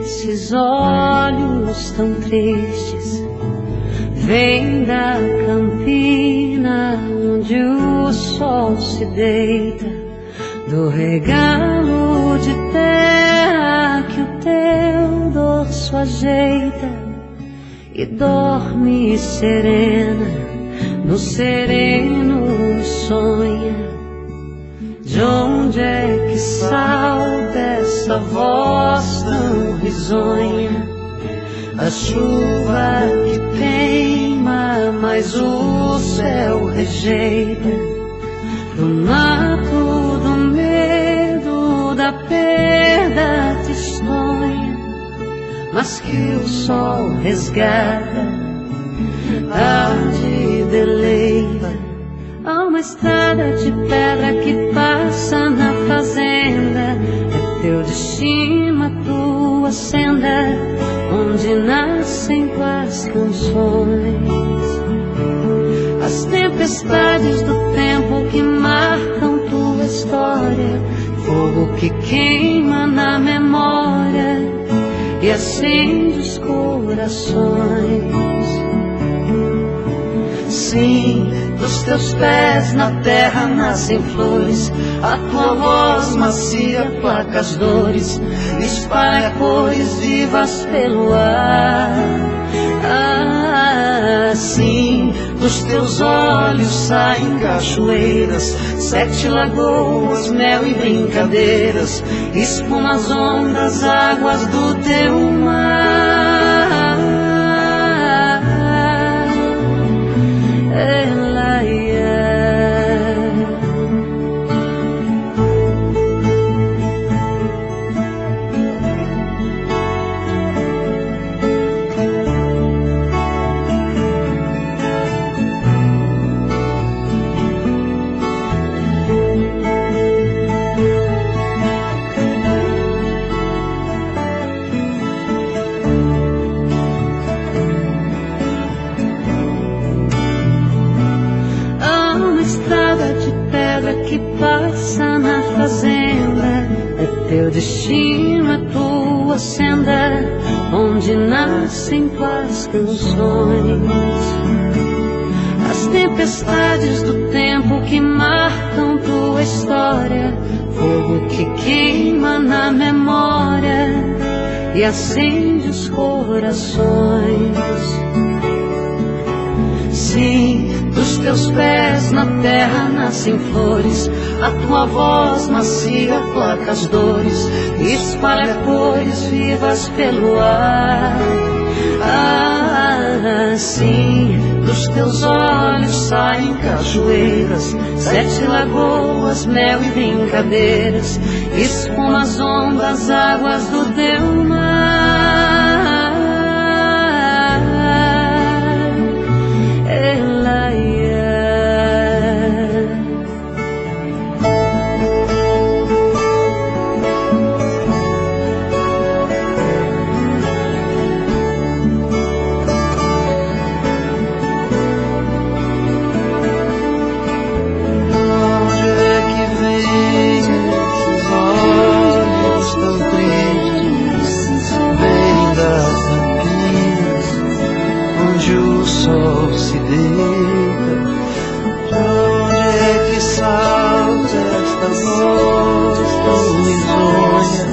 esses olhos tão tristes vêm da campina onde o sol se deita, do regalo de terra que o teu dorso ajeita e dorme serena, no sereno sonha. De onde é que salta essa voz tão risonha? A chuva que queima, mas o céu rejeita. Do mato, do medo, da perda tristonha, mas que o sol resgata, tarde deleita. Há uma estrada de pedra que passa na fazenda, é teu destino, a tua senda, onde nascem tuas canções. As tempestades do tempo que marcam tua história, fogo que queima na memória e acende os corações. Sim, dos teus pés na terra nascem flores, a tua voz macia placa as dores, espalha cores vivas pelo ar. Sim, dos teus olhos saem cachoeiras, 7 lagoas, mel e brincadeiras, espuma as ondas, águas do teu mar. Que passa na fazenda, é teu destino, a tua senda, onde nascem tuas canções. As tempestades do tempo que marcam tua história, fogo que queima na memória e acende os corações. Sim, dos teus pés na terra nascem flores, a tua voz macia placa as dores, espalha cores vivas pelo ar. Sim, dos teus olhos saem cachoeiras, 7 lagoas, mel e brincadeiras, espuma as ondas, águas do teu mar. Sol se deita, de onde é que salta esta voz tão risonha?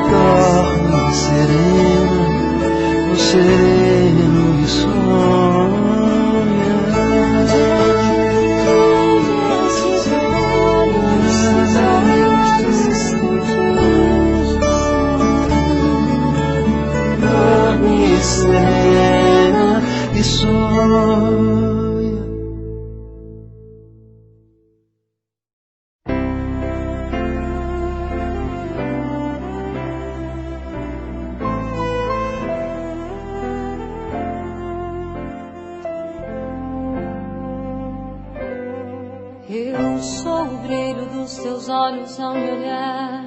Dorme serena, no sereno e sonha. Dorme serena e sonha. Eu sou o brilho dos teus olhos ao me olhar,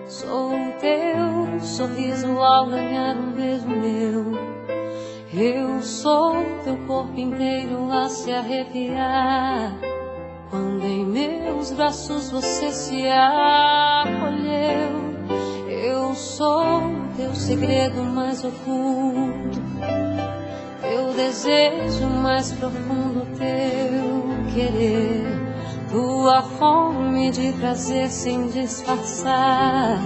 sou o teu sorriso ao ganhar um beijo meu. Eu sou teu corpo inteiro a se arrepiar, quando em meus braços você se acolheu. Eu sou teu segredo mais oculto, teu desejo mais profundo, teu querer, tua fome de prazer sem disfarçar.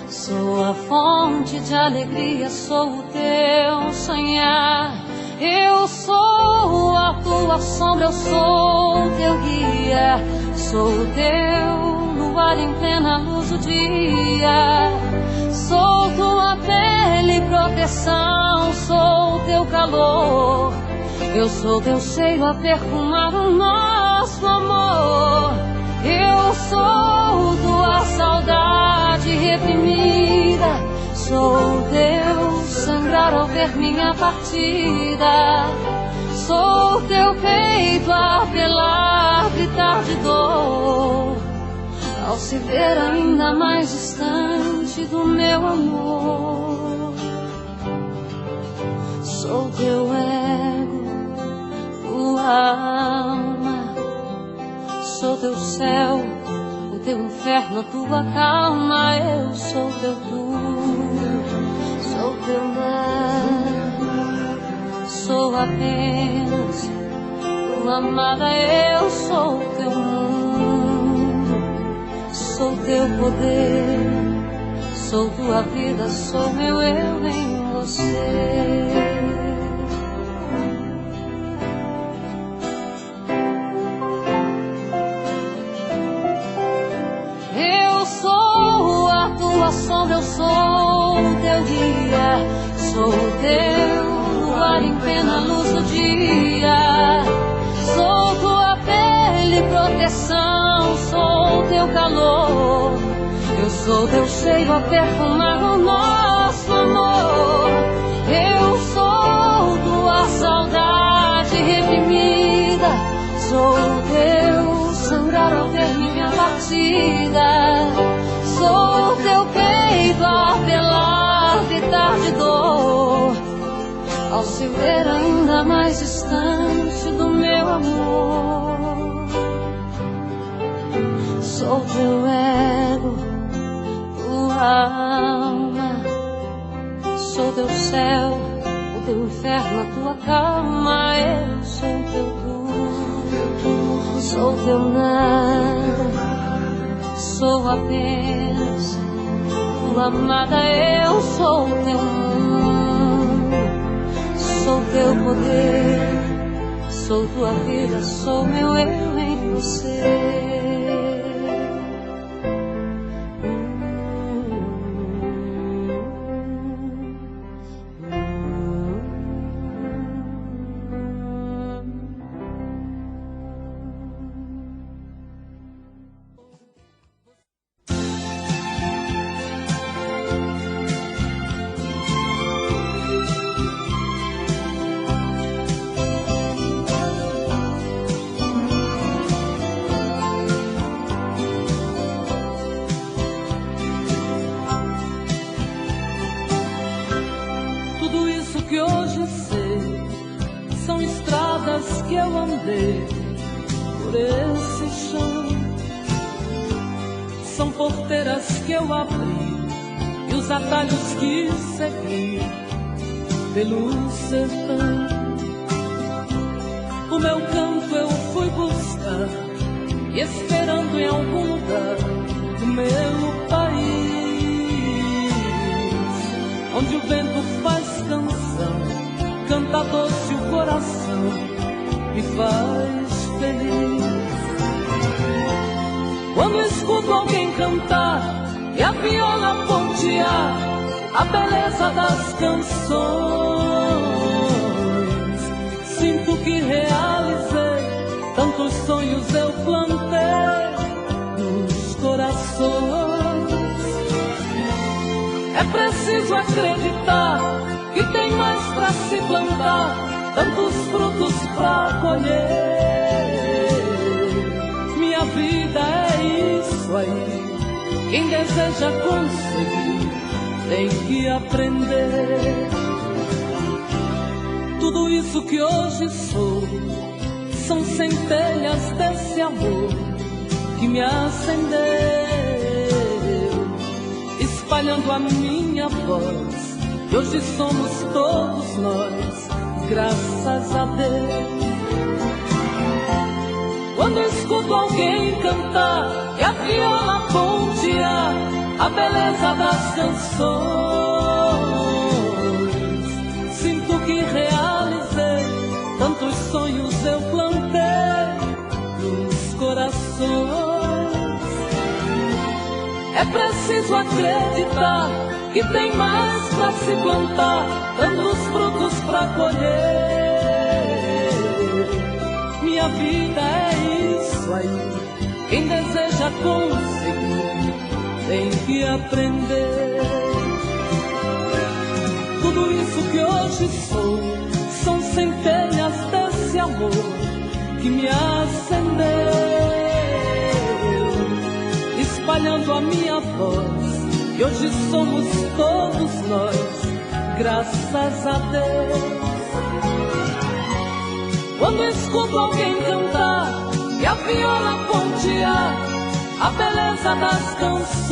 Sou a fonte de alegria, sou o teu sonhar. Eu sou a tua sombra, eu sou teu guia. Sou teu luar em plena luz do dia. Sou tua pele e proteção, sou teu calor. Eu sou teu cheiro a perfumar o nosso amor. Eu sou tua saudade reprimida. Sou teu sangrar ao ver minha partida. Sou teu peito a apelar, gritar de dor, ao se ver ainda mais distante do meu amor. Sou teu ego, tua alma. Sou teu céu, o teu inferno, a tua calma. Eu sou teu tudo, sou teu nada. Sou apenas tua amada. Eu sou teu mundo, sou teu poder. Sou tua vida, sou meu eu em você. Tua sombra, eu sou teu guia. Sou teu luar em plena luz do dia. Sou tua pele e proteção, sou teu calor. Eu sou teu cheiro a perfumar o nosso amor. Eu sou tua saudade reprimida. Sou teu sangrar ao ver minha partida. Sou teu peito a apelar, gritar de dor, ao se ver ainda mais distante do meu amor. Sou teu ego, tua alma. Sou teu céu, o teu inferno, a tua calma. Eu sou teu tudo, sou teu nada. Sou apenas tua amada. Eu sou teu mundo, sou teu poder. Sou tua vida, sou meu eu em você. Que eu andei por esse chão, são porteiras que eu abri e os atalhos que segui pelo sertão. O meu canto eu fui buscar, esperando em algum lugar do meu país, onde o vento faz canção, canta doce o coração, me faz feliz. Quando escuto alguém cantar e a viola pontear a beleza das canções, sinto que realizei tantos sonhos eu plantei nos corações. É preciso acreditar que tem mais pra se plantar, tantos frutos pra colher. Minha vida é isso aí, quem deseja conseguir tem que aprender. Tudo isso que hoje sou são centelhas desse amor que me acendeu. espalhando a minha voz. E hoje somos todos nós, graças a Deus. Quando escuto alguém cantar e a viola pontear a beleza das canções, sinto que realizei tantos sonhos eu plantei nos corações. É preciso acreditar que tem mais pra se plantar, tantos frutos pra colher. Minha vida é isso aí, quem deseja conseguir tem que aprender. Tudo isso que hoje sou são centelhas desse amor que me acendeu, espalhando a minha voz. E hoje somos todos nós, graças a Deus. Quando escuto alguém cantar e a viola pontear a beleza das canções,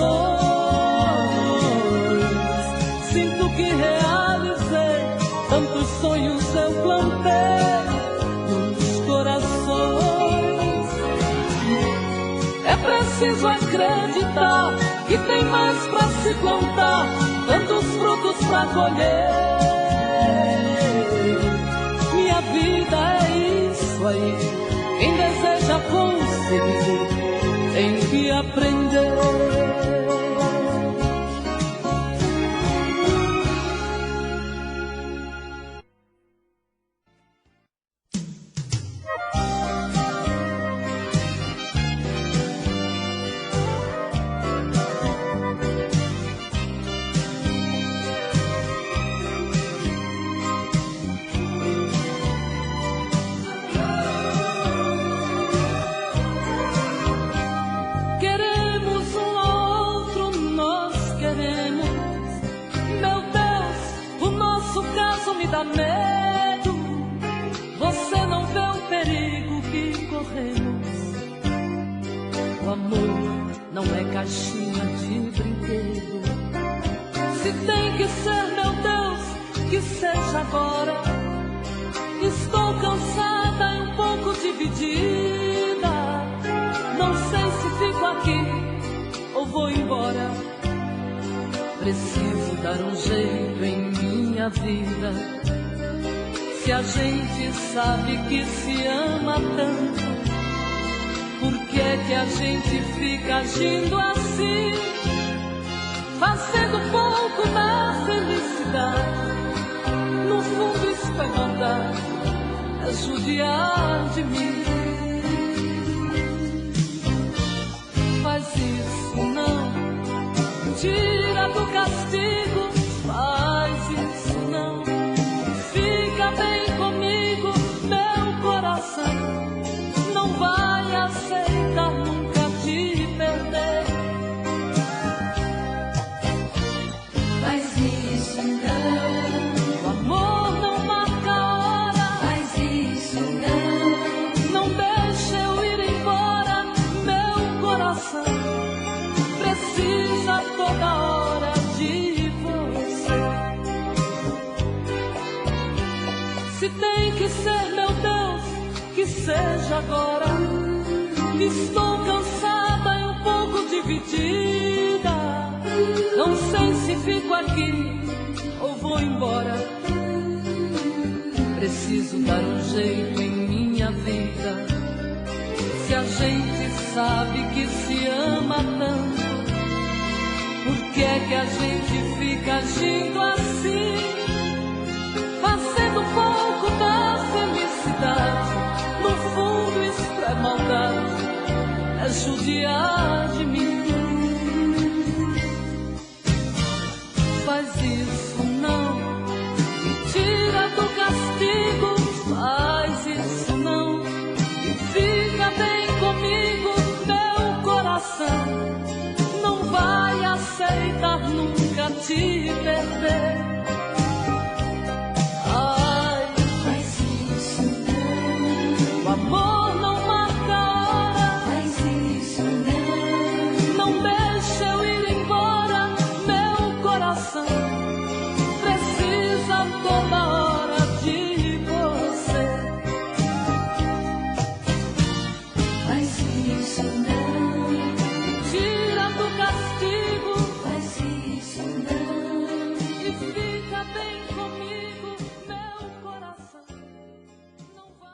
sinto que realizei tantos sonhos eu plantei nos corações. É preciso acreditar que tem mais pra se plantar, tantos frutos pra colher. Minha vida é isso aí, quem deseja conseguir tem que aprender. Dá medo, você não vê o perigo que corremos. O amor não é caixinha de brinquedo. Se tem que ser, meu Deus, que seja agora. Estou cansada e um pouco dividida. Não sei se fico aqui ou vou embora. Preciso dar um jeito em minha vida. Se a gente sabe que se ama tanto, por que é que a gente fica agindo assim? Fazendo pouco da felicidade. No fundo isso é maldade, é judiar de mim. Faz isso não, tira do castigo. Faz isso não, fica bem comigo. Meu coração não vai aceitar nunca te perder. Faz isso não, O amor não marca hora. faz isso não, Não deixa eu ir embora. Meu coração precisa toda hora de você. Se tem que ser, meu Deus, que seja agora. Estou cansada e um pouco dividida. Não sei se fico aqui ou vou embora. Preciso dar um jeito em minha vida. Se a gente sabe que se ama tanto, por que é que a gente fica agindo assim? Fazendo pouco da felicidade. No fundo isso é maldade, é judiar de mim. Faz isso não, me tira do castigo. Faz isso não, e fica bem comigo. Meu coração não vai aceitar nunca te perder. Ai, faz isso não, o amor não marca hora. faz isso não, Não deixa eu ir embora. Meu toda hora de você. Faz isso não, Tira do castigo faz isso não. e fica bem comigo, meu coração. Não vai.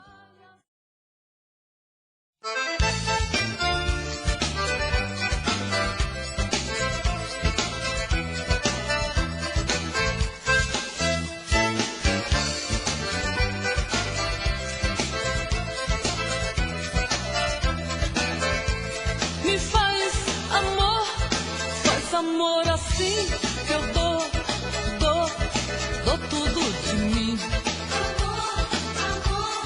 Me faz amor assim que eu dou tudo de mim. Amor, amor,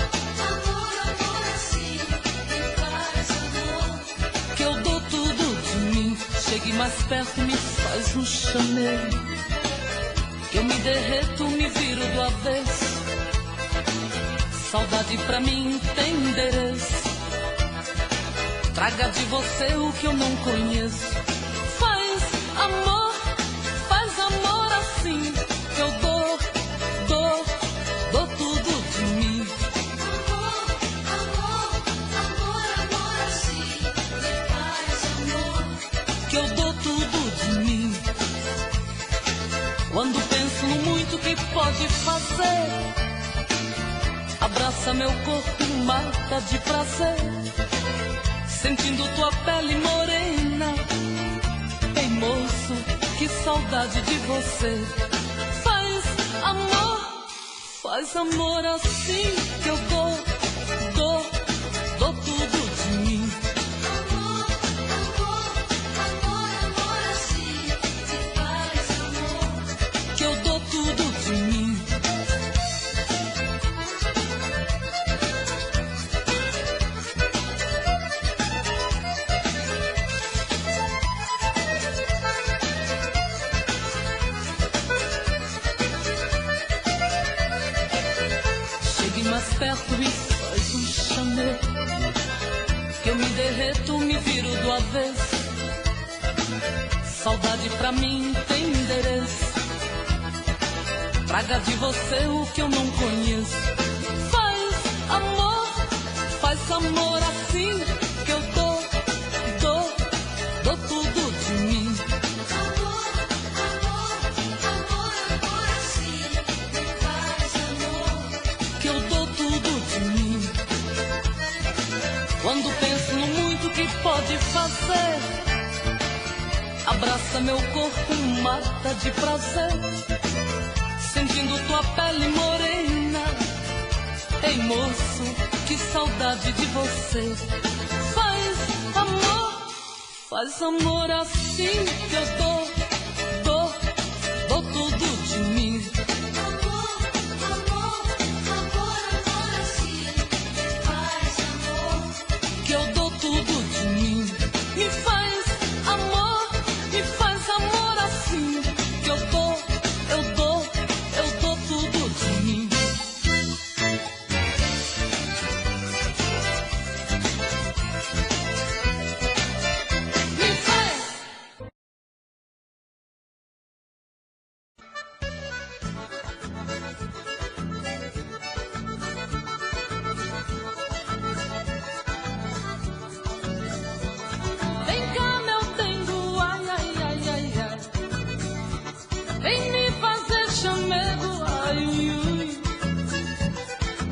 amor, amor assim, me faz amor. Que eu dou tudo de mim. Chegue mais perto, me faz um chamego. Que eu me derreto, me viro do avesso. Saudade pra mim tem endereço. Traga de você o que eu não conheço. Faz amor assim. Que eu dou tudo de mim. Amor, amor, amor, amor assim, me faz amor. Que eu dou tudo de mim. Quando penso no muito que pode fazer, abraça meu corpo, mata de prazer. Sentindo tua pele morena. Ei moço, que saudade de você. Faz amor assim. Que eu dou tudo de mim. Amor, amor, amor, amor assim, me faz amor. Que eu dou tudo de mim. Chegue mais perto e faz um chamego. Que eu me derreto, me viro do avesso. Saudade pra mim tem endereço. Traga de você o que eu não conheço. Faz amor assim. Que eu dou tudo de mim. Amor, amor, amor, amor assim, me faz amor. Que eu dou tudo de mim. Quando penso no muito que pode fazer, abraça meu corpo, mata de prazer. Sentindo tua pele morena. Ei moço, que saudade de você. Faz amor assim. Que eu dou tudo de mim. Amor, amor, amor, amor assim, me faz amor. Que eu dou tudo de mim. Me faz amor assim. Que eu dou tudo de mim. Me faz. Vem cá, meu dengo, ai, ai, ai, ai, ai. Vem me fazer chamego, ai, ui, ui.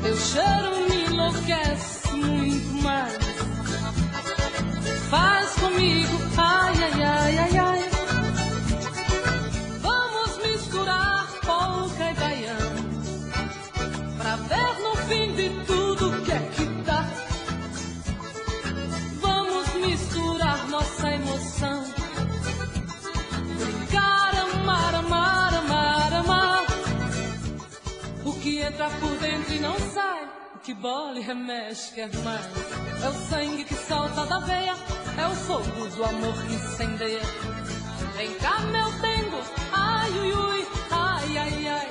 Teu cheiro me enlouquece muito mais. Faz comigo, ai, ai, ai, ai, ai. Vamos misturar polca e baião, pra ver no fim de tudo que é que dá. Vamos misturar nossa emoção, brincar, amar, amar, amar, amar. O que entra por dentro e não sai, o que bola e remexe quer mais. É o sangue que salta da veia, é o fogo do amor que incendeia. Vem cá, meu dengo, ai, ui, ui, ai, ai, ai.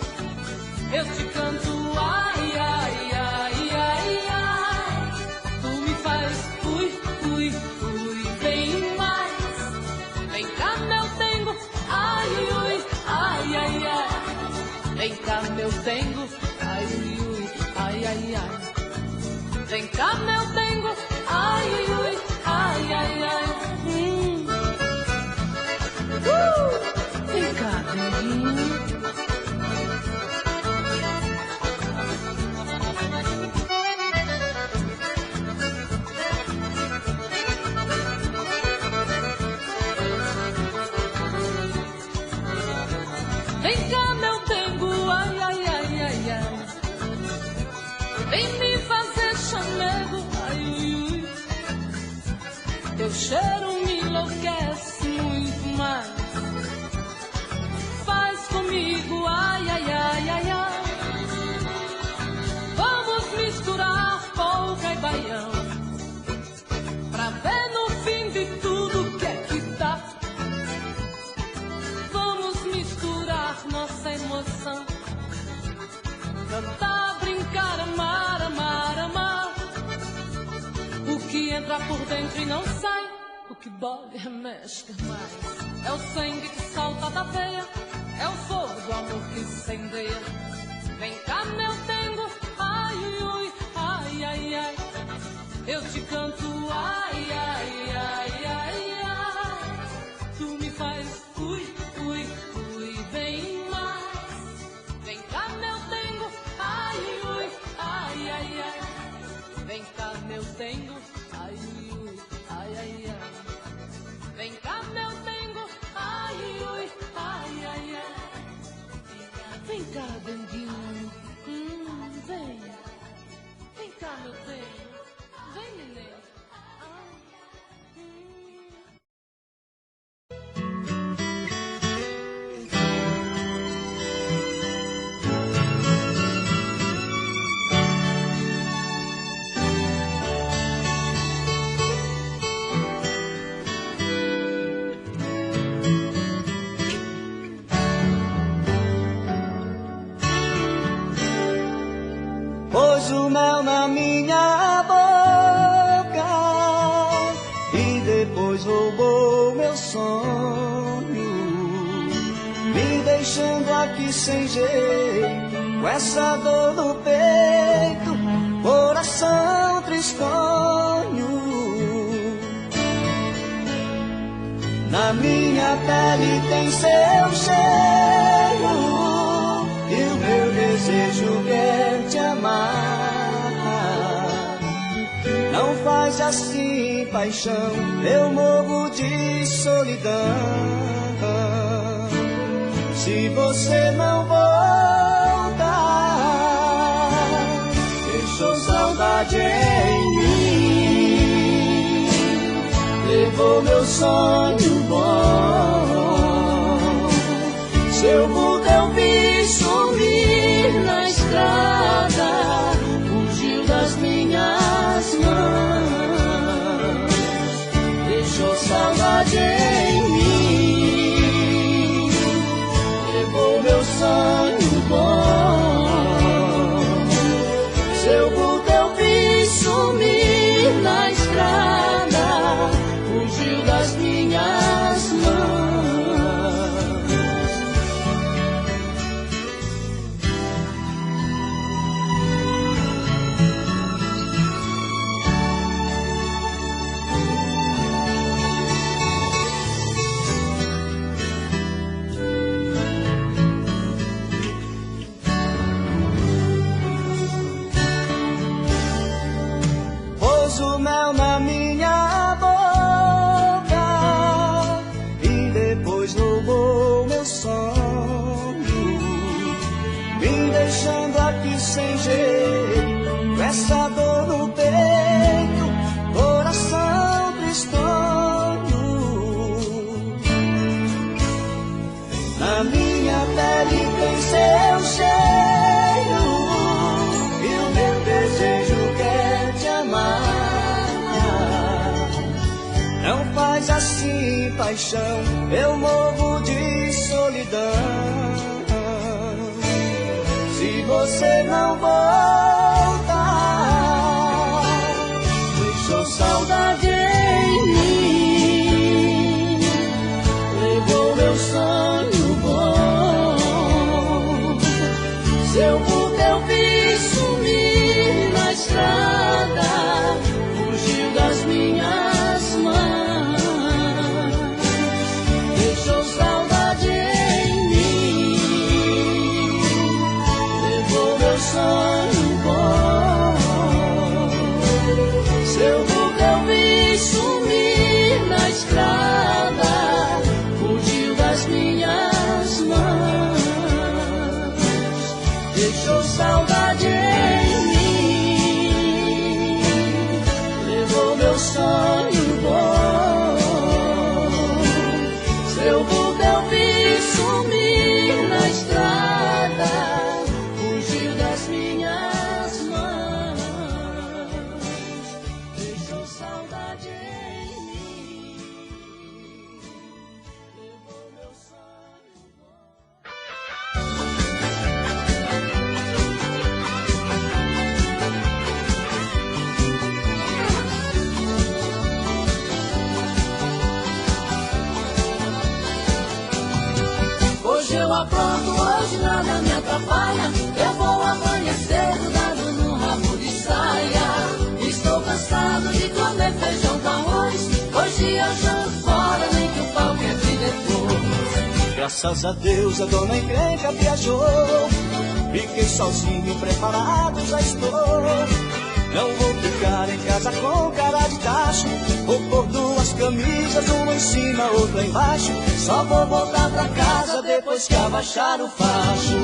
Eu te canto, ai, ai, ai, ai, ai. Tu me faz, ui, ui, ui, bem mais. Vem cá, meu dengo, ai, ui, ui, ai, ai, ai. Vem cá, meu dengo, ai, ui, ui, ai, ai, ai. Vem cá, meu dengo, ai, ui, ui, ai, ai, ai. Vem cá, denguinho. Vem cá, meu dengo, ai, ai, ai, ai, ai. Vem me fazer chamego, ai, ui, ui. Teu cheiro me enlouquece muito mais. Faz comigo, ai, ai, ai, ai, ai. Vamos misturar polca e baião, pra ver no fim de tudo o que é que dá. Vamos misturar nossa emoção, cantar, brincar, amar, amar, amar. O que entra por dentro e não sai, o que bole remexe mais. É o sangue que salta da veia, é o fogo do amor que incendeia. Vem cá, meu dengo, ai, ui, ui, ai, ai, ai. Eu te canto, ai, ai, ai, ai, ai. Tu me faz, ui, ui, ui, bem mais. Vem cá, meu dengo, ai, ui, ai, ai, ai. Vem cá, meu dengo, ai, ui, ai, ai, ai. Vem cá, meu dengo, ai, ui, ai, ai, ai. Vem cá, denguinho, vem. Vem cá, meu dengo, vem, neném. Pôs o mel na minha boca e depois roubou meu sonho, me deixando aqui sem jeito, com essa dor no peito, coração tristonho. Na minha pele tem seu cheiro e o meu desejo quer te amar. Não faz assim, paixão, eu morro de solidão. Se você não voltar, deixou saudade em mim, levou meu sonho bom. Seu vulto eu vi sumir na estrada, fugiu das minhas mãos, deixou saudade em mim, levou meu sonho bom. Seu vulto eu vi sumir na estrada, fugiu das minhas mãos. Pôs o mel na minha boca e depois roubou meu sonho, me deixando aqui sem jeito, com essa dor no peito, coração tristonho. Na minha pele tem seu cheiro e o meu desejo quer te amar. Não faz assim, paixão, eu morro de solidão. Se você não voltar, deixou saudade em mim, levou meu sonho bom. deixou saudade em mim, levou meu sonho bom. Seu vulto eu vi sumir na estrada, fugiu das minhas mãos, deixou saudade em mim, levou meu sonho bom. Hoje eu apronto, hoje nada me atrapalha. Eu vou amanhecer grudado no rabo de saia. Estou cansado de comer feijão com arroz. Hoje eu janto fora, nem que o pau quebre depois. Graças a Deus a dona encrenca viajou. Fiquei sozinho, preparado já estou. Não vou ficar em casa com cara de tacho. Vou pôr duas camisas, uma em cima, outra embaixo. Só vou voltar pra casa depois que abaixar o facho.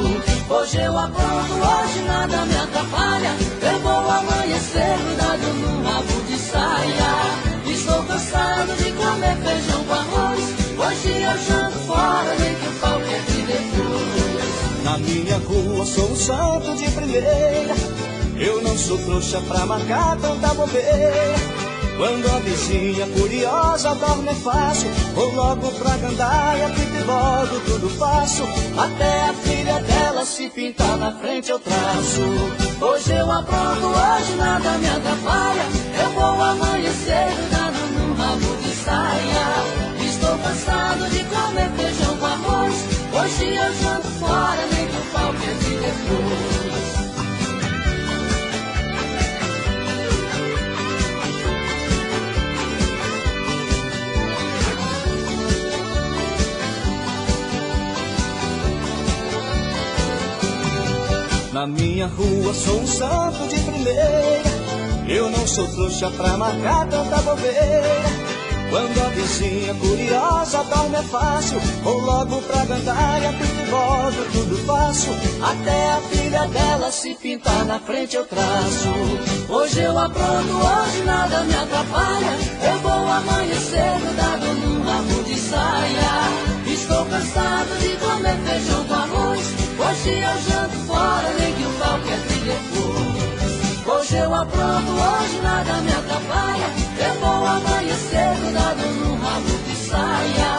Hoje eu apronto, hoje nada me atrapalha. Eu vou amanhecer grudado num rabo de saia. Estou cansado de comer feijão com arroz. Hoje eu janto fora, nem que o pau quebre depois. Na minha rua sou um santo de primeira. Eu não sou trouxa pra marcar tanta bobeira. Quando a vizinha curiosa dorme é fácil, vou logo pra gandaia, pinto e logo tudo faço. Até a filha dela se pintar na frente eu traço. Hoje eu apronto, hoje nada me atrapalha. Eu vou amanhecer grudado num rabo de saia. Estou cansado de comer feijão com arroz. Hoje eu janto fora, nem que o pau quebre depois. Na minha rua sou um santo de primeira. Eu não sou trouxa pra marcar tanta bobeira. Quando a vizinha curiosa dorme é fácil, vou logo pra gandaia, pinto e bordo, tudo faço. Até a filha dela se pintar na frente eu traço. Hoje eu apronto, hoje nada me atrapalha. Eu vou amanhecer grudado num rabo de saia. Estou cansado de comer feijão com arroz. Hoje eu janto fora, nem que o pau quebre depois. Hoje eu apronto, hoje nada me atrapalha. Eu vou amanhecer grudado num rabo de saia.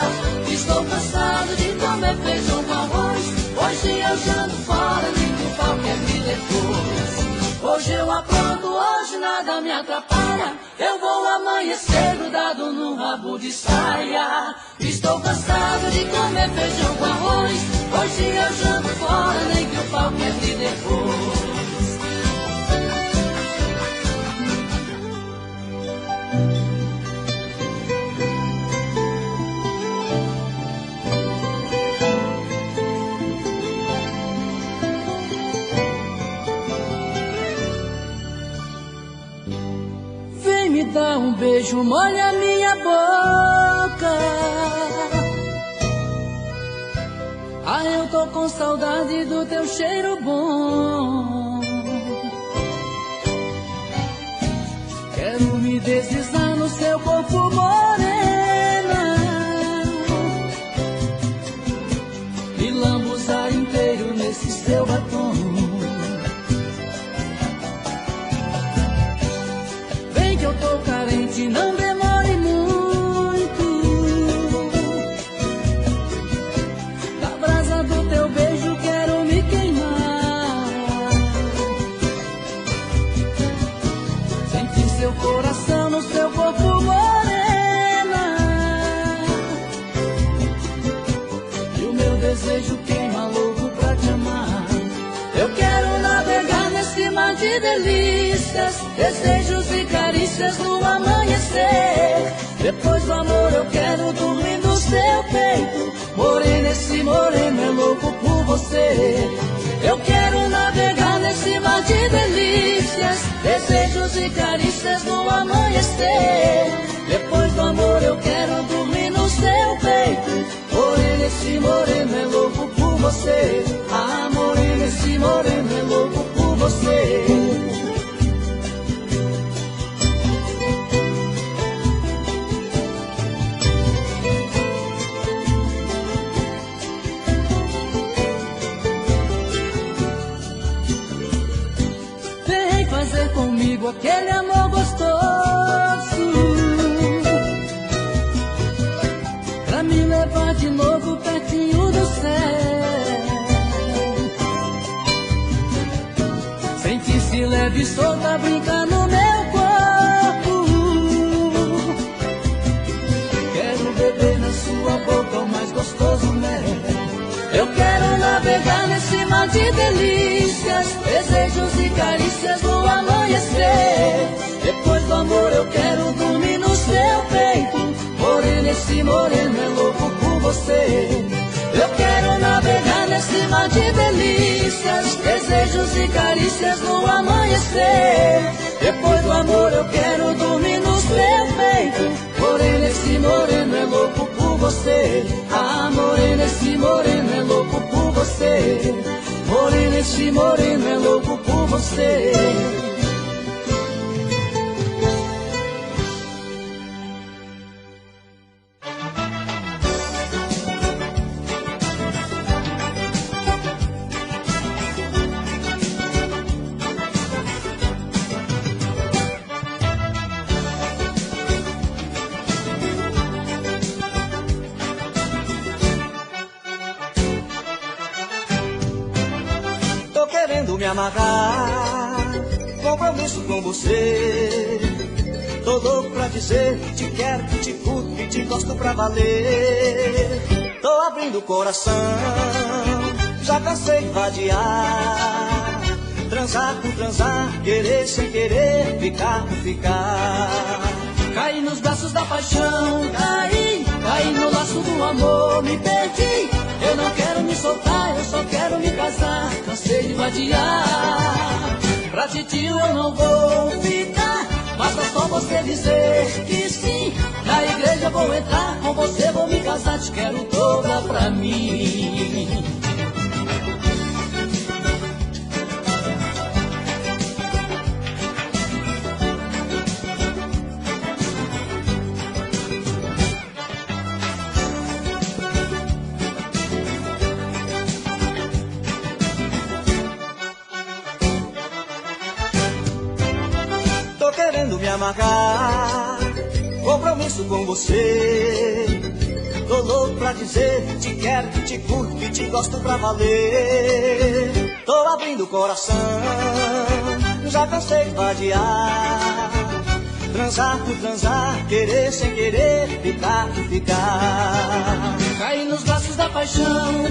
Estou cansado de comer feijão com arroz. Hoje eu janto fora, nem que o pau quebre depois. Hoje eu apronto, hoje nada me atrapalha. Eu vou amanhecer grudado num rabo de saia. Estou cansado de comer feijão com arroz. Hoje eu janto fora, nem que o pau quebre depois. Vem me dar um beijo, molha minha boca. Ah, eu tô com saudade do teu cheiro bom. Quero me deslizar no seu corpo morena e lambuzar inteiro nesse seu batom. Vem que eu tô carente, não demore muito. Da brasa do teu beijo quero me queimar. Sentir seu coração no seu corpo morena. E o meu desejo queima louco pra te amar. Eu quero navegar nesse mar de delícias, desejos e carícias no amanhecer. Depois do amor eu quero dormir no seu peito. Morena, esse moreno é louco por você. Eu quero navegar nesse mar de delícias, desejos e carícias no amanhecer. Depois do amor eu quero dormir no seu peito. Morena, esse moreno é louco por você. Ah, morena, esse moreno é louco aquele amor gostoso, pra me levar de novo pertinho do céu. Sentir-se leve e solta, brincar no meu corpo. Quero beber na sua boca o mais gostoso mel. Eu quero navegar nesse mar de delícias, desejos e carícias no amanhecer. Depois do amor eu quero dormir no seu peito. Morena, esse moreno é louco por você. Eu quero navegar nesse mar de delícias, desejos e carícias no amanhecer. Depois do amor eu quero dormir no seu peito. Morena, esse moreno é louco por você. Ah, morena, esse moreno é louco por você. Morena, esse moreno é louco por você. Me amarrar, compromisso com você. Tô louco pra dizer, te quero, que te curto, que te gosto pra valer. Tô abrindo o coração, já cansei de vadiar. Transar por transar, querer sem querer, ficar por ficar. Caí nos braços da paixão, caí no laço do amor, me perdi. Eu não quero me soltar, eu só quero me casar. Cansei de vadiar, pra titio eu não vou ficar. Basta só você dizer que sim. Na igreja vou entrar, com você vou me casar. Te quero toda pra mim. Me amarrar, compromisso com você. Tô louco pra dizer, te quero, que te curto, que te gosto pra valer. Tô abrindo o coração, já cansei de vadiar. Transar por transar, querer sem querer, ficar por ficar. Caí nos braços da paixão,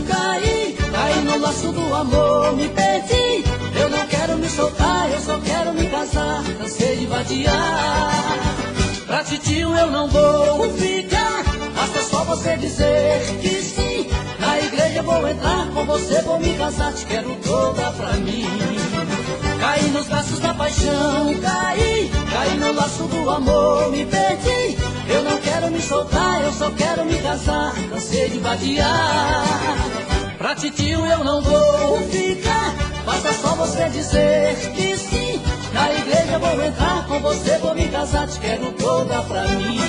caí no laço do amor, me perdi. Eu não quero me soltar, eu só quero me casar. Cansei de vadiar, pra titio eu não vou ficar. Basta só você dizer que sim. Na igreja vou entrar, com você vou me casar. Te quero toda pra mim. Caí nos braços da paixão, caí no laço do amor, me perdi. Eu não quero me soltar, eu só quero me casar. Cansei de vadiar, pra titio eu não vou ficar. Basta só você dizer que sim. Na igreja vou entrar, com você vou me casar. Te quero toda pra mim.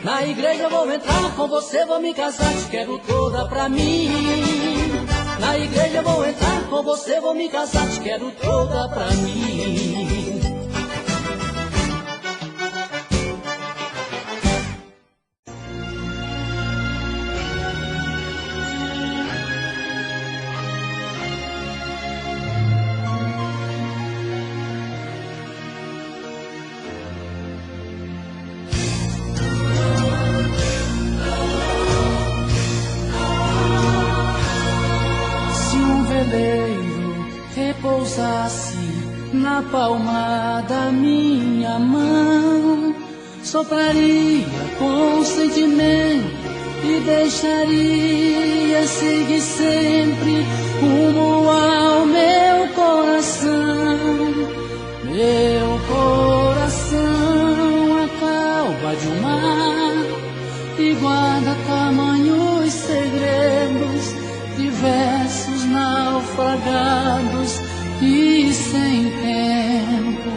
Na igreja vou entrar, com você vou me casar. Te quero toda pra mim. Na igreja vou entrar, com você vou me casar. Te quero toda pra mim. Repousasse na palma da minha mão, sopraria com sentimento e deixaria seguir sempre rumo ao meu coração. Meu coração, a calma de um mar, e guarda tamanhos segredos, diversos naufragados e sem tempo.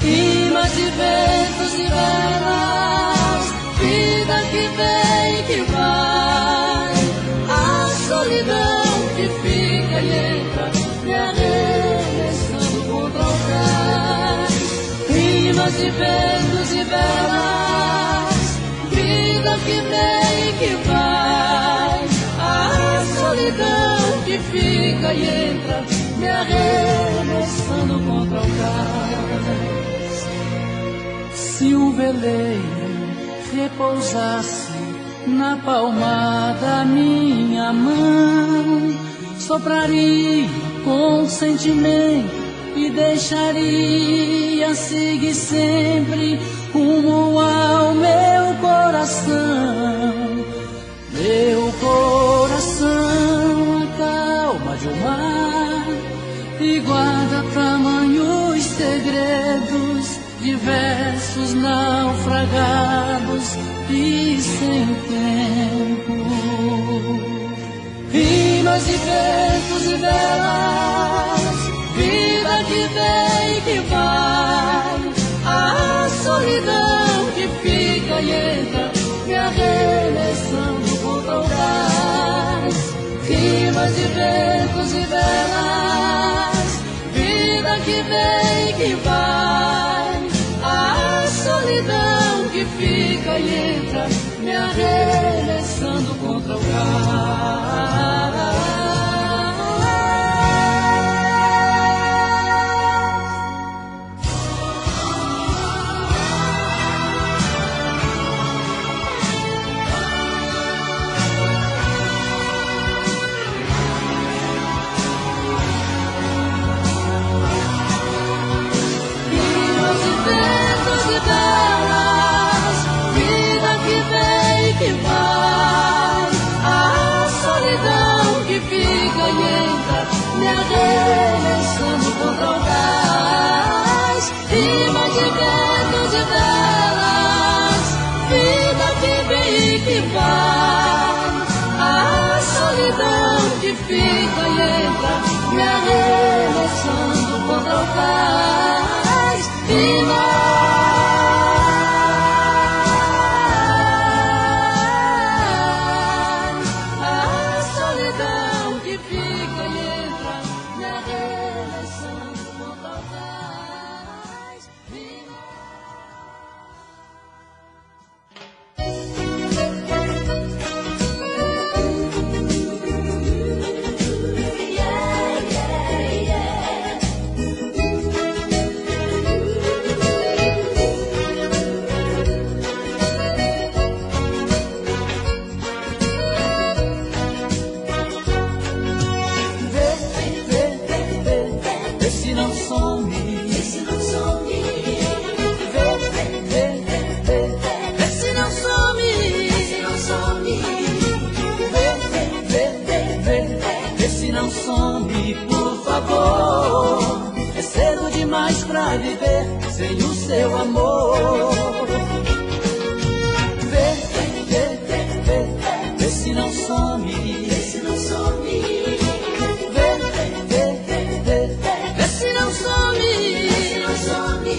Rimas de ventos e velas, vida que vem e que vai, a solidão que fica e entra, me arremessando contra o rimas de ventos e velas, vida que vem e que vai, a solidão que fica e entra, me arremessando contra o cais. Se um veleiro repousasse na palma da minha mão, sopraria com sentimento e deixaria seguir sempre rumo ao meu coração. Meu coração, a calma de um mar, e guarda tamanhos segredos, diversos naufragados e sem tempo. Rimas de ventos e velas, vida que vem e que vai, a solidão que fica e entra, me arremessando contra o gás. Rimas de ventos e velas, vida que vem e que vai, a solidão que fica e entra, me arremessando contra o gás. Que vai, a solidão que fica e entra, me arremessando contra o gás. Rimas de ventos e velas, vida que vem e que vai, a solidão que fica e entra, me arremessando contra o gás. Pra viver sem o seu amor. Vê, vê, vê, vê, vê se não some, vê se não some. Vê, vê, vê, vê, vê, vê se não some, vê se não some.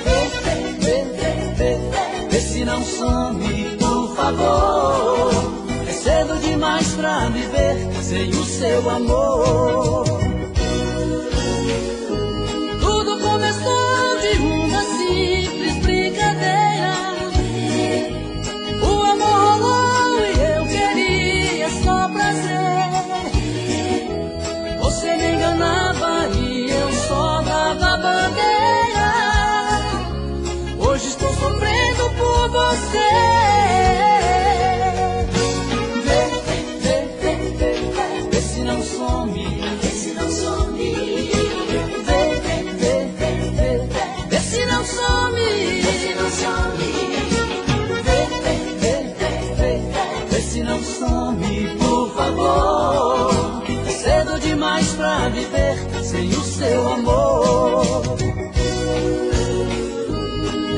Vê, vê, vê, vê, vê, vê se não some, por favor. É cedo demais pra viver sem o seu amor. Começou de uma simples brincadeira. O amor rolou e eu queria só prazer. Você me enganava e eu só dava bandeira. Hoje estou sofrendo por você. Vê, vê, vê, vê, vê se não some, vê se não some. Se não some, se não some. Vê, vê, vê, vê, vê, vê se não some, por favor. É cedo demais pra viver sem o seu amor.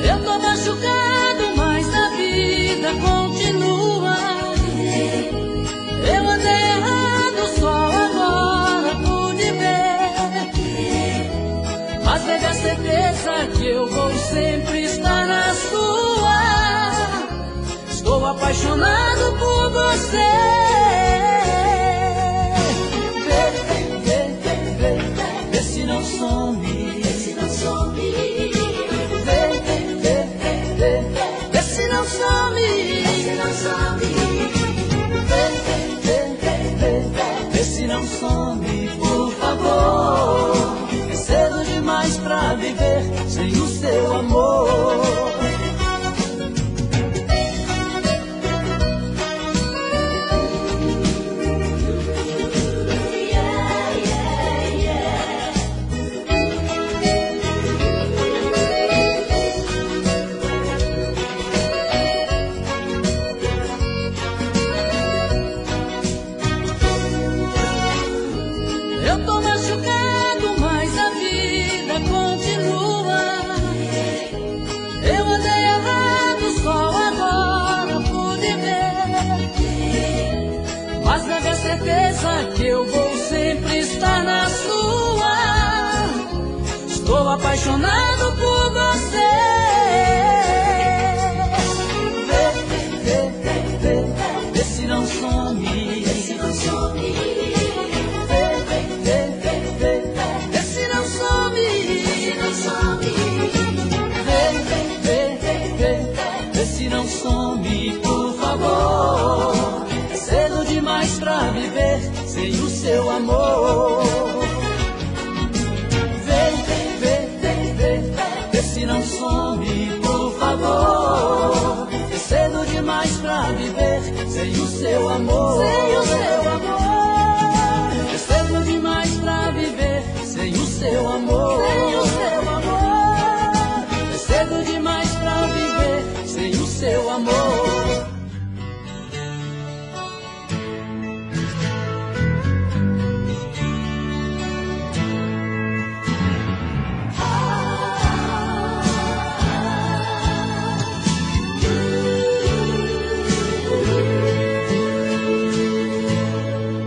Eu tô machucado, mas a vida continua. Eu andei errado, só agora pude ver. Mas deve a certeza que eu vou sempre estar na sua. Estou apaixonado por você. Vê, vê, vê, vê, vê, vê se não some, vê se não some. vê se não some, por favor. É cedo demais pra viver sem o seu amor. Eu tô machucado, mas a vida continua. Eu andei errado, só agora pude ver. Mas deve ter certeza que eu vou sempre estar na sua. Estou apaixonado por você. Vê se não some, vê se não some. Se não some, por favor. É cedo demais pra viver sem o seu amor. Vê se não some, por favor. É cedo demais pra viver sem o seu amor. Sem o seu amor. É cedo demais pra viver sem o seu amor. Sem o seu amor. É cedo demais pra viver sem o seu amor.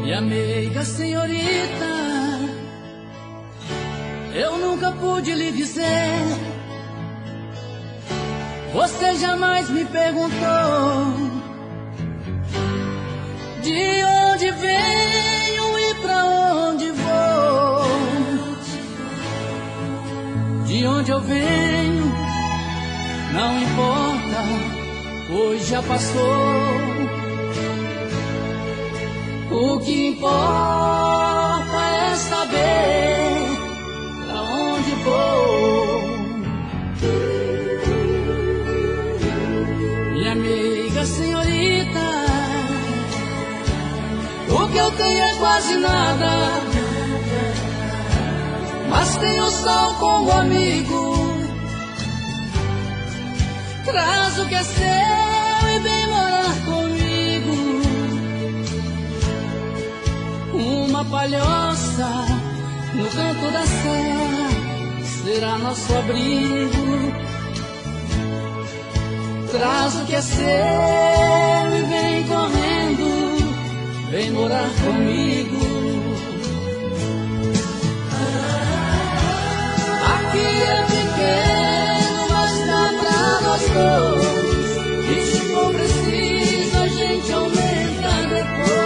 Minha amiga senhorita, eu nunca pude lhe dizer. Você jamais me perguntou de onde venho e pra onde vou. De onde eu venho não importa, pois já passou. O que importa é saber pra onde vou. Minha amiga senhorita, o que eu tenho é quase nada, mas tenho o sol como amigo. Traz o que é seu e vem morar comigo. Uma palhoça no canto da serra será nosso abrigo. Traz o que é seu e vem correndo, vem morar comigo. Aqui é pequeno, mas dá pra nós dois. E se for preciso, a gente aumenta depois.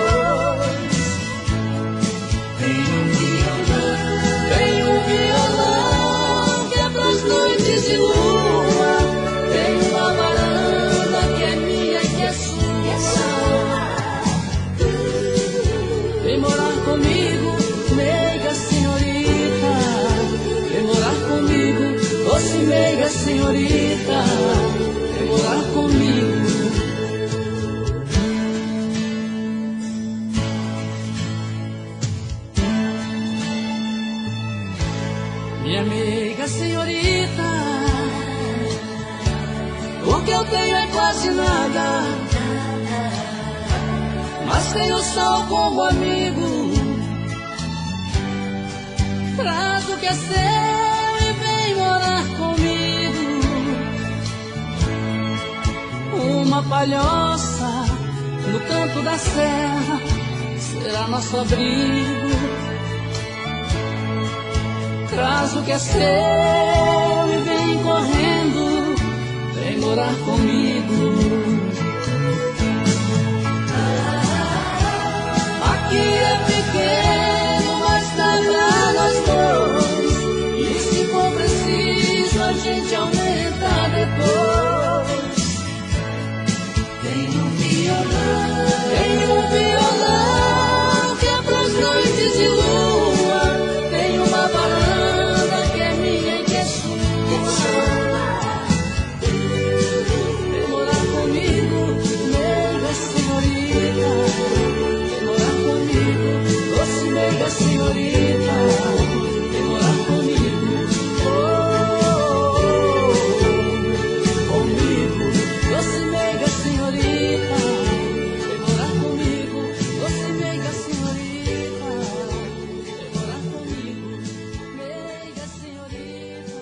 Tem um violão que é pras noites de lua. Tem uma varanda que é minha e que é sua. Vem morar comigo, meiga senhorita. Vem morar comigo, doce meiga senhorita. Vem morar comigo. Minha amiga senhorita, o que eu tenho é quase nada, mas tenho o sol como amigo. Traz o que é seu e vem morar comigo. Uma palhoça no canto da serra será nosso abrigo. Traz o que é seu e vem correndo, vem morar comigo. Aqui é pequeno, mas dá pra nós dois. E se for preciso, a gente aumenta depois. Tem um violão que é pras senhorita, vem morar comigo. Comigo, doce meiga senhorita, vem morar comigo. Doce meiga senhorita, vem morar comigo. Meiga senhorita,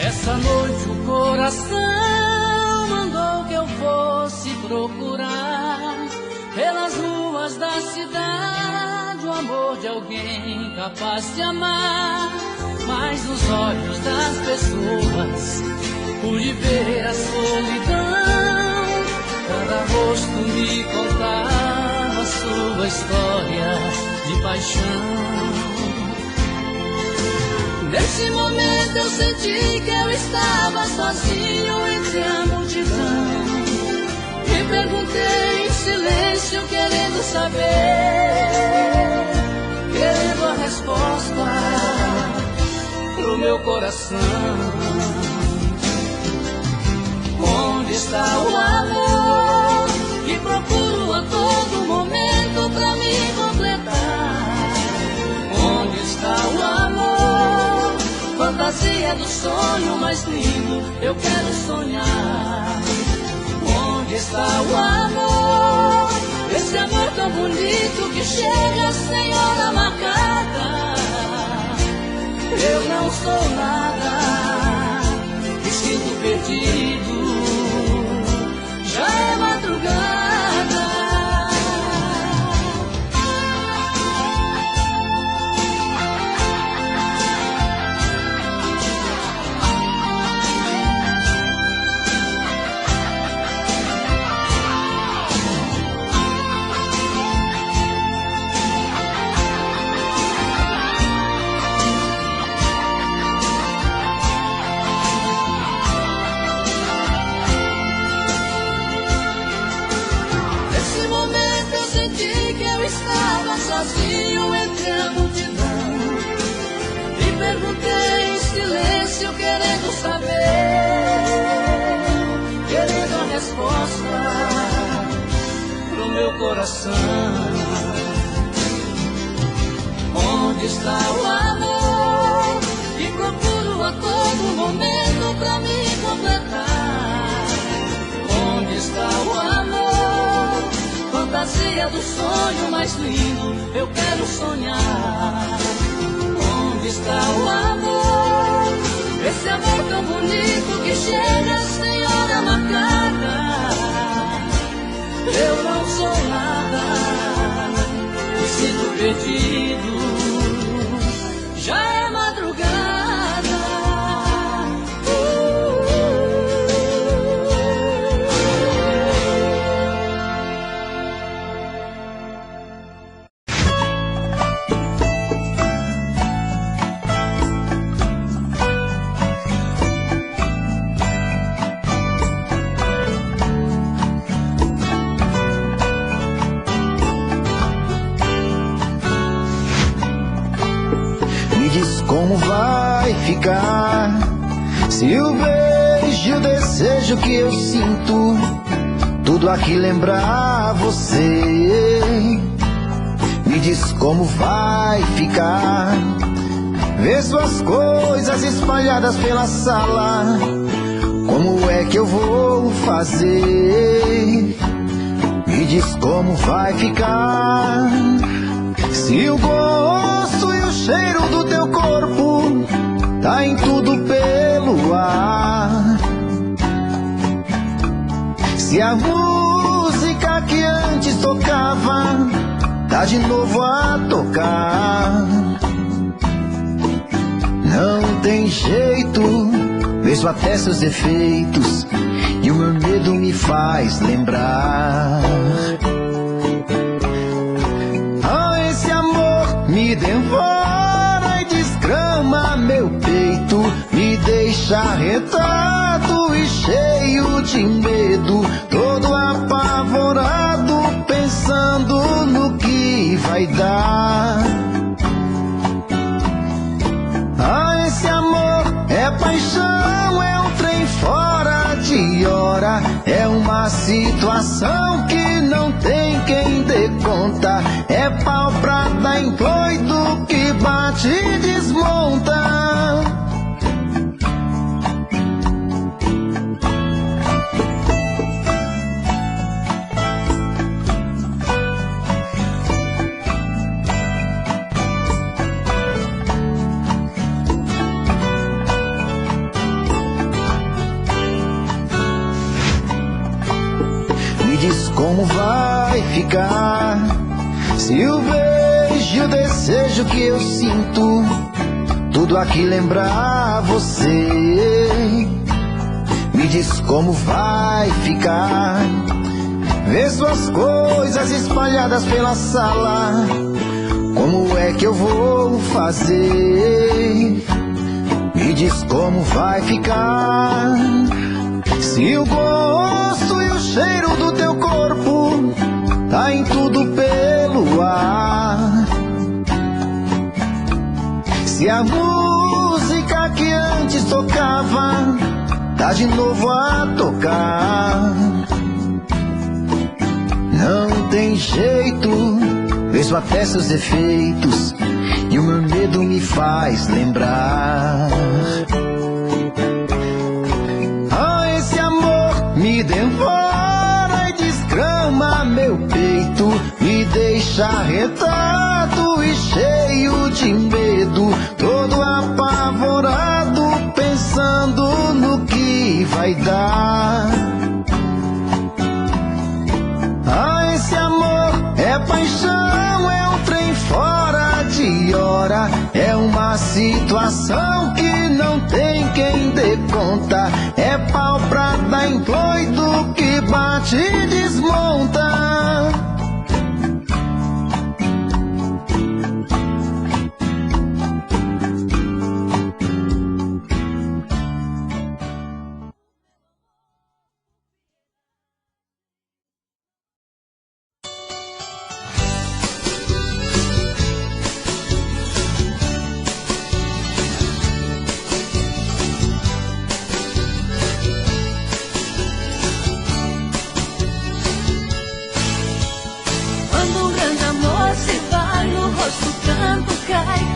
essa noite o coração mandou que eu fosse procurar pelas ruas da cidade o amor de alguém capaz de amar. Mas nos olhos das pessoas pude ver a solidão. Cada rosto me contava sua história de paixão. Nesse momento eu senti que eu estava sozinho entre a multidão. Me perguntei em silêncio, querendo saber, querendo a resposta pro meu coração. Onde está o amor que procuro a todo momento pra me completar? Onde está o amor, fantasia do sonho mais lindo, eu quero sonhar. Onde está o amor, esse amor tão bonito que chega sem hora marcada? Eu não sou nada, me sinto perdido, já é madrugada. Estava sozinho entre a multidão. Me perguntei em silêncio, querendo saber, querendo a resposta pro meu coração. Onde está o amor que procuro a todo momento pra me completar? Onde está o amor, fantasia do sonho mais lindo, eu quero sonhar. Onde está o amor, esse amor tão bonito que chega sem hora marcada? Eu não sou nada, me sinto perdido, já é madrugada. Como vai ficar se o beijo, o desejo que eu sinto, tudo aqui lembrar você? Me diz como vai ficar, ver suas coisas espalhadas pela sala. Como é que eu vou fazer? Me diz como vai ficar se o gosto e o cheiro do teu corpo tá em tudo pelo ar. Se a música que antes tocava tá de novo a tocar. Não tem jeito, vejo até seus defeitos e o meu medo me faz lembrar deixa arretado e cheio de medo, todo apavorado, pensando no que vai dar. Ah, esse amor é paixão, é um trem fora de hora, é uma situação que não tem quem dê conta, é pau pra dar em doido que bate e desmonta. Diz como vai ficar se o beijo e o desejo que eu sinto tudo aqui lembrar você. Me diz como vai ficar ver suas coisas espalhadas pela sala. Como é que eu vou fazer? Me diz como vai ficar se o gosto e o cheiro do teu corpo tá em tudo pelo ar. Se a música que antes tocava tá de novo a tocar. Não tem jeito, vejo até seus defeitos e o meu medo me faz lembrar. Me devora e desgrama meu peito, me deixa arretado e cheio de medo, todo apavorado, pensando no que vai dar. Ah, esse amor é paixão, é um trem fora de hora, é uma situação que não tem quem dê conta, é pau pra dar em doido que bate e desmonta.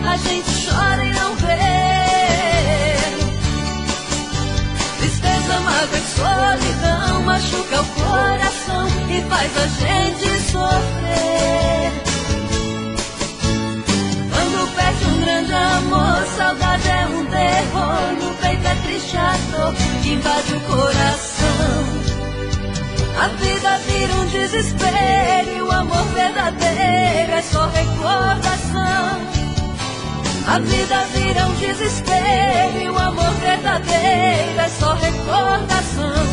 A gente chora e não vê. Tristeza, mágoa e solidão machuca o coração e faz a gente sofrer. Quando perde um grande amor, saudade é um terror. No peito é triste a dor que invade o coração. A vida vira um desespero e o amor verdadeiro é só recordação. A vida vira um desespero e o amor verdadeiro é só recordação.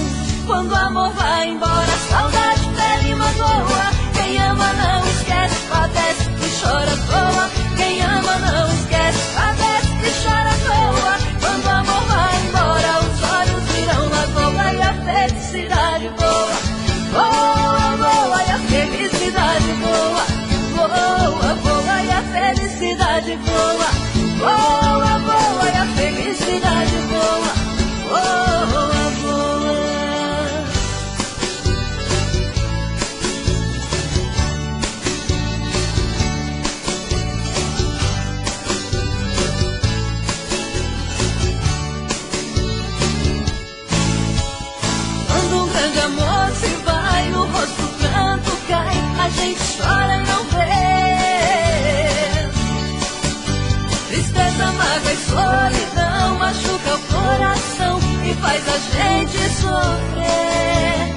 Quando o amor vai embora, a saudade fere e magoa. Quem ama não esquece, padece e chora à toa. Quem ama não esquece, padece e chora à toa. Quando o amor vai embora, os olhos viram lagoa e a felicidade voa. Voa, voa e a felicidade voa. Voa, voa e a felicidade voa. Voa, voa e a felicidade voa. Voa, voa. Quando um grande amor se vai, no rosto o pranto cai, a gente chora e não vê. Tristeza, mágoa e solidão machuca o coração e faz a gente sofrer.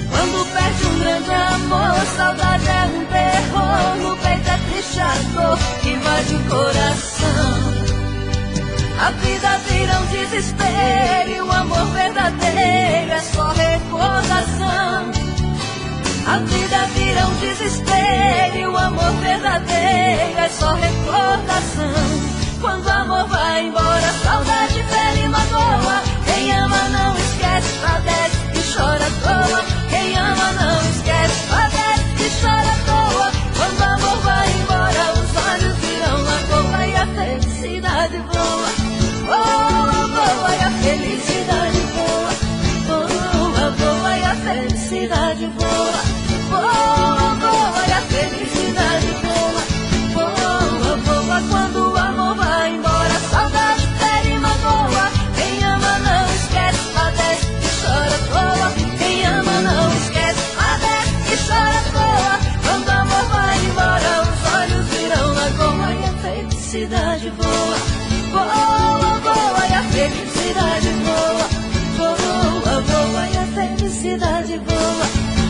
Quando perde um grande amor, saudade é um terror. No peito é triste a dor que invade o coração. A vida vira um desespero e o amor verdadeiro é só recordação. A vida vira um desespero e o amor verdadeiro é só recordação. Quando o amor vai embora, a saudade fere e magoa. Quem ama não esquece, padece e chora à toa. Quem ama não esquece, padece e chora à toa. Quando o amor vai embora, os olhos viram lagoa e a felicidade voa. Voa, voa e a felicidade voa. Voa, voa e a felicidade voa. Voa, voa e a felicidade voa. Voa, voa quando o amor vai embora, a saudade fere e magoa. Quem ama não esquece, padece e chora à toa. Quem ama não esquece, padece e chora à toa. Quando o amor vai embora, os olhos viram lagoa e a felicidade voa. Voa, voa e a felicidade voa. Voa, voa e a felicidade voa.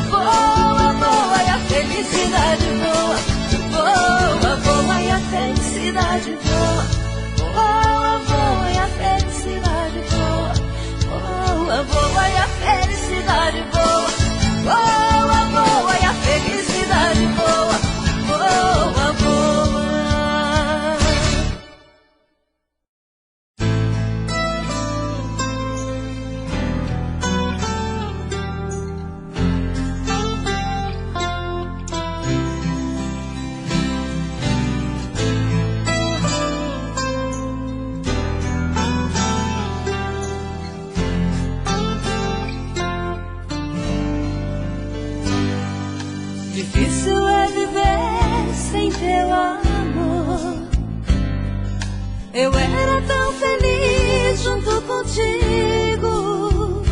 Voa, voa e a felicidade voa. Voa, voa e a felicidade voa. Voa, voa e a felicidade voa. Voa, voa e a felicidade voa. Voa, voa e a felicidade voa. Voa, voa. Difícil é viver sem teu amor. Eu era tão feliz junto contigo.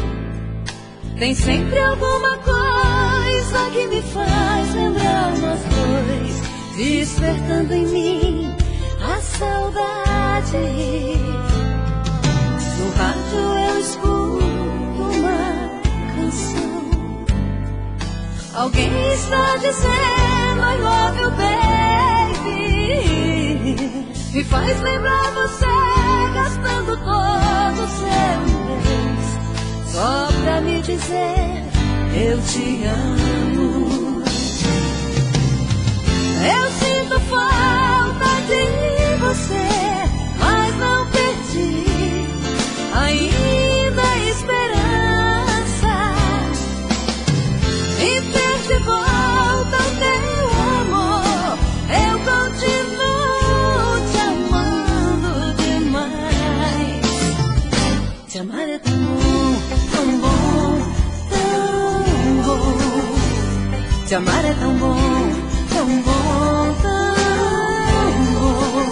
Tem sempre alguma coisa que me faz lembrar nós dois, despertando em mim a saudade. No rádio eu escuto uma canção. Alguém está dizendo I love you, baby. Me faz lembrar você gastando todo o seu mês só pra me dizer eu te amo. Eu sinto falta de você, mas não perdi ainda a esperança e ter de volta o teu amor. Eu continuo te amando demais. Te amar é tão bom, tão bom, tão bom. Te amar é tão bom, tão bom, tão bom.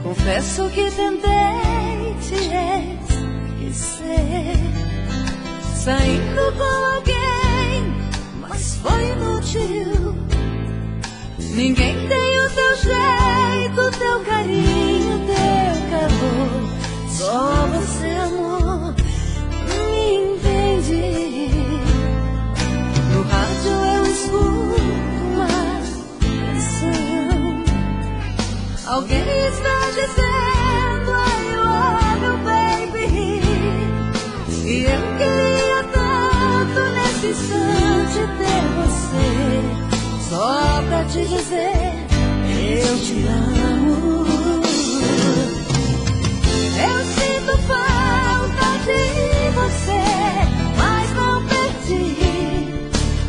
Confesso que tentei te esquecer, saindo com alguém, mas foi inútil. Ninguém tem o teu jeito, teu carinho, teu calor. Só você, amor, me entende. No rádio eu escuto uma canção. Alguém está dizendo I love you, baby. E eu queria tanto nesse instante ter você, só pra te dizer eu te amo. Eu sinto falta de você, mas não perdi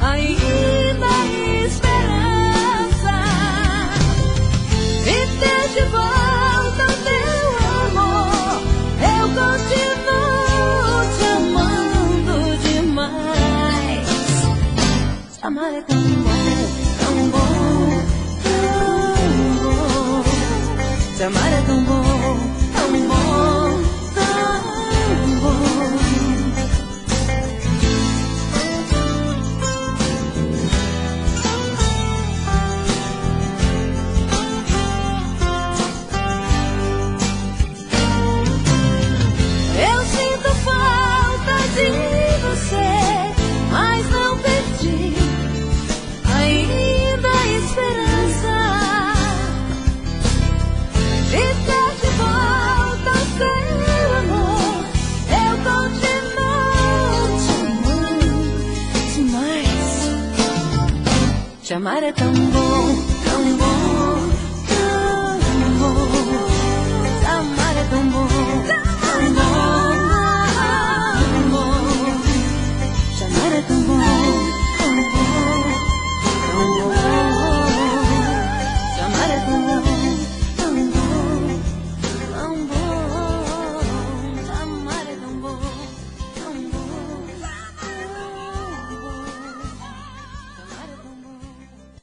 ainda a esperança e ter de volta o teu amor. Eu continuo te amando demais. Te amar é tão bom, tão bom, tão bom. Te amar é tão bom.